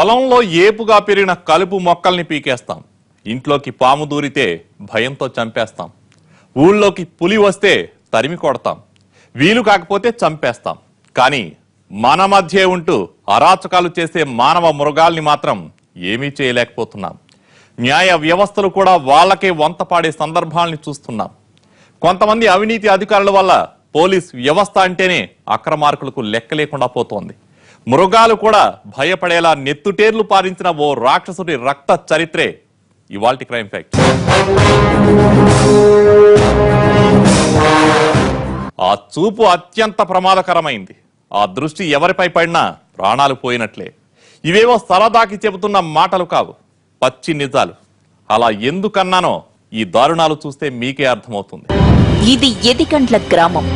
పొలంలో ఏపుగా పెరిగిన కలుపు మొక్కల్ని పీకేస్తాం. ఇంట్లోకి పాము దూరితే భయంతో చంపేస్తాం. ఊళ్ళోకి పులి వస్తే తరిమి కొడతాం. వీలు కాకపోతే చంపేస్తాం. కానీ మన మధ్య ఉంటూ అరాచకాలు చేసే మానవ మృగాల్ని మాత్రం ఏమీ చేయలేకపోతున్నాం. న్యాయ వ్యవస్థలు కూడా వాళ్ళకే వంతపాడే సందర్భాల్ని చూస్తున్నాం. కొంతమంది అవినీతి అధికారుల వల్ల పోలీస్ వ్యవస్థ అంటేనే అక్రమార్కులకు లెక్క లేకుండా పోతోంది. మృగాలు కూడా భయపడేలా నెత్తుటేర్లు పారించిన ఓ రాక్షసుడి రక్త చరిత్రే ఇవాల్టి క్రైమ్ ఫ్యాక్ట్. ఆ చూపు అత్యంత ప్రమాదకరమైంది. ఆ దృష్టి ఎవరిపై పడినా ప్రాణాలు పోయినట్లే. ఇవేవో సరదాకి చెబుతున్న మాటలు కావు, పచ్చి నిజాలు. అలా ఎందుకన్నానో ఈ దారుణాలు చూస్తే మీకే అర్థమవుతుంది. ఇది ఎదిగండ్ల గ్రామం.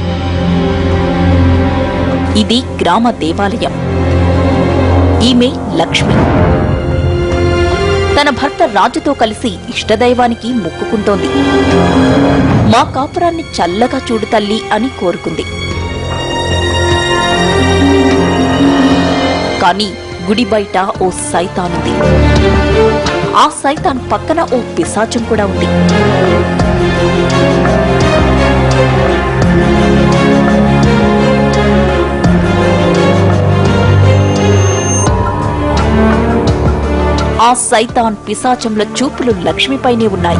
ఇది గ్రామ దేవాలయం. ఈమె లక్ష్మి. తన భర్త రాజుతో కలిసి ఇష్టదైవానికి మొక్కుకుంటోంది. మా కాపురాన్ని చల్లగా చూడు తల్లి అని కోరుకుంది. కానీ గుడి బయట ఓ సైతానుంది. ఆ సైతాన్ పక్కన ఓ పిశాచం కూడా ఉంది. ఆ సైతాన్ పిశాచంల చూపులు లక్ష్మిపైనే ఉన్నాయి.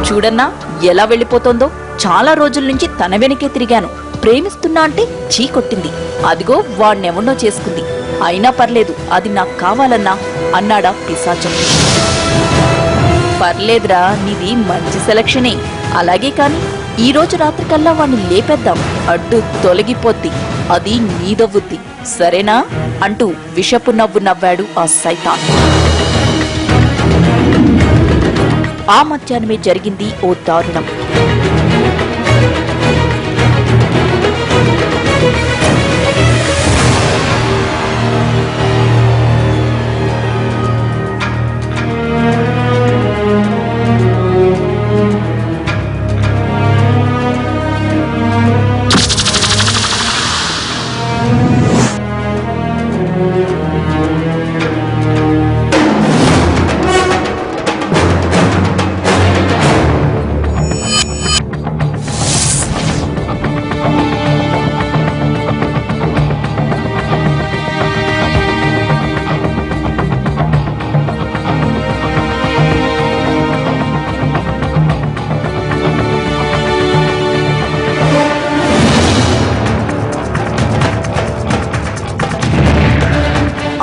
చూడన్నా ఎలా వెళ్లిపోతోందో. చాలా రోజుల నుంచి తన వెనకే తిరిగాను. ప్రేమిస్తున్నా అంటే చీ కొట్టింది. అదిగో వాణ్ణెవన్నో చేసుకుంది. అయినా పర్లేదు, అది నాకు కావాలన్నా అన్నాడా పిశాచం. పర్లేదురా, నీది మంచి సెలక్షనే. అలాగే కాని ఈ రోజు రాత్రికల్లా వాణ్ణి లేపేద్దాం. అడ్డు తొలగిపోద్ది. అది నీదవుద్ది, సరేనా అంటూ విషపు నవ్వు నవ్వాడు ఆ సైతాన్. ఆ మధ్యాహ్నమే జరిగింది ఓ దారుణం.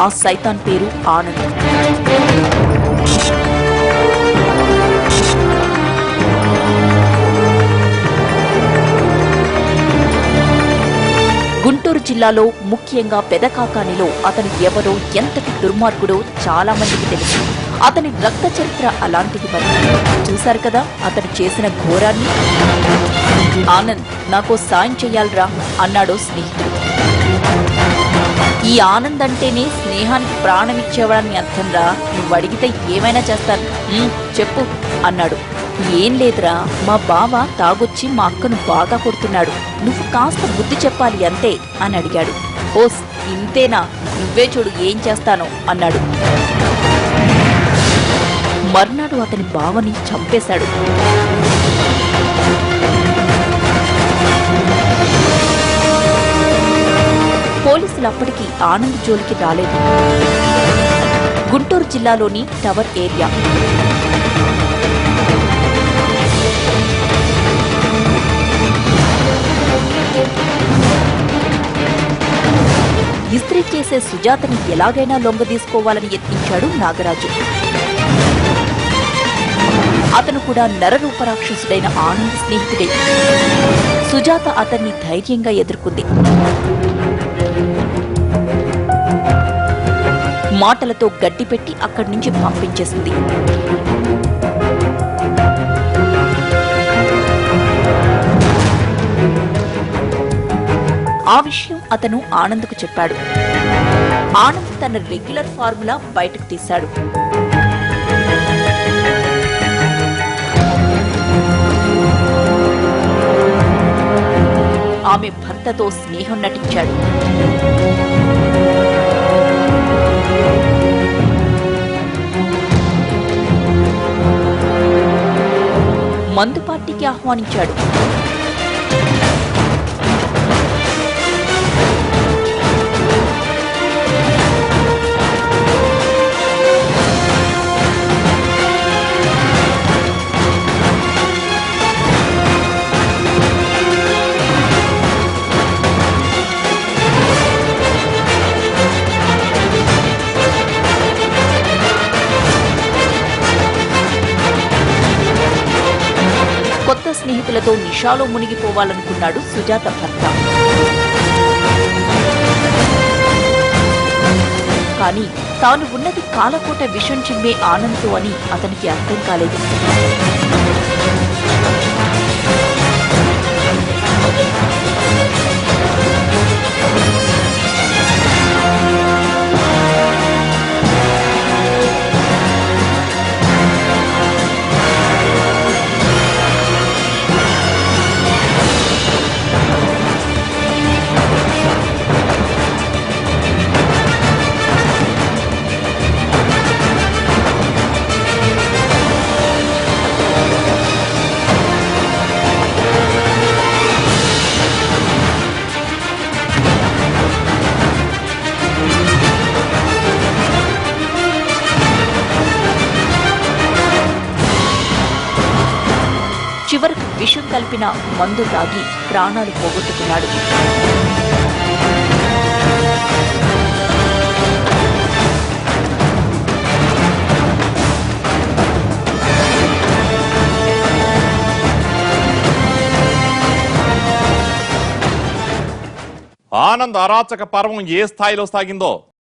ఆ సైతాన్ పేరు ఆనంద్. గుంటూరు జిల్లాలో, ముఖ్యంగా పెదకాకానిలో అతను ఎవరో, ఎంతటి దుర్మార్గుడో చాలా మందికి తెలుసు. అతని రక్త చరిత్ర అలాంటిది. మరి చూశారు కదా అతను చేసిన ఘోరాన్ని. ఆనంద్, నాకో సాయం చెయ్యాలరా అన్నాడో స్నేహితుడు. ఈ ఆనంద్ అంటేనే స్నేహానికి ప్రాణమిచ్చేవాడని అర్థంరా. నువ్వు అడిగితే ఏమైనా చేస్తాను, చెప్పు అన్నాడు. ఏం లేదురా, మా బావ తాగొచ్చి మా అక్కను బాగా కొడుతున్నాడు. నువ్వు కాస్త బుద్ధి చెప్పాలి అంతే అని అడిగాడు. ఓస్, ఇంతేనా? నువ్వే చూడు ఏం చేస్తానో అన్నాడు. మర్నాడు అతని బావని చంపేశాడు. పోలీసులు అప్పటికి ఆనంద్ జోలికి రాలేదు. గుంటూరు జిల్లాలోని టవర్ ఏరియా. ఇస్త్రీ చేసే సుజాతని ఎలాగైనా లొంగదీసుకోవాలని యత్నించాడు నాగరాజు. అతను కూడా నరరూపరాక్షసుడైన ఆనంద్ స్నేహితుడే. సుజాత అతన్ని ధైర్యంగా ఎదుర్కొంది. మాటలతో గడ్డిపెట్టి అక్కడి నుంచి పంపించేసింది. ఆ విషయం అతను ఆనంద్కు చెప్పాడు. ఆనంద్ తన రెగ్యులర్ ఫార్ములా బయటకు తీశాడు. ఆమె భర్తతో స్నేహం నటించాడు. మందు పార్టీకి ఆహ్వానించాడు. కొత్త స్నేహితులతో నిషాలో మునిగిపోవాలనుకున్నాడు సుజాత భర్త. కానీ తాను ఉన్నది కాలకోట విషం చిమ్మే ఆనంద్తో అని అతనికి అర్థం కాలేదు. చివరకు విషం కలిపిన మందు తాగి ప్రాణాలు పోగొట్టుకున్నాడు. ఆనంద్ అరాచక పర్వం ఏ స్థాయిలో సాగిందో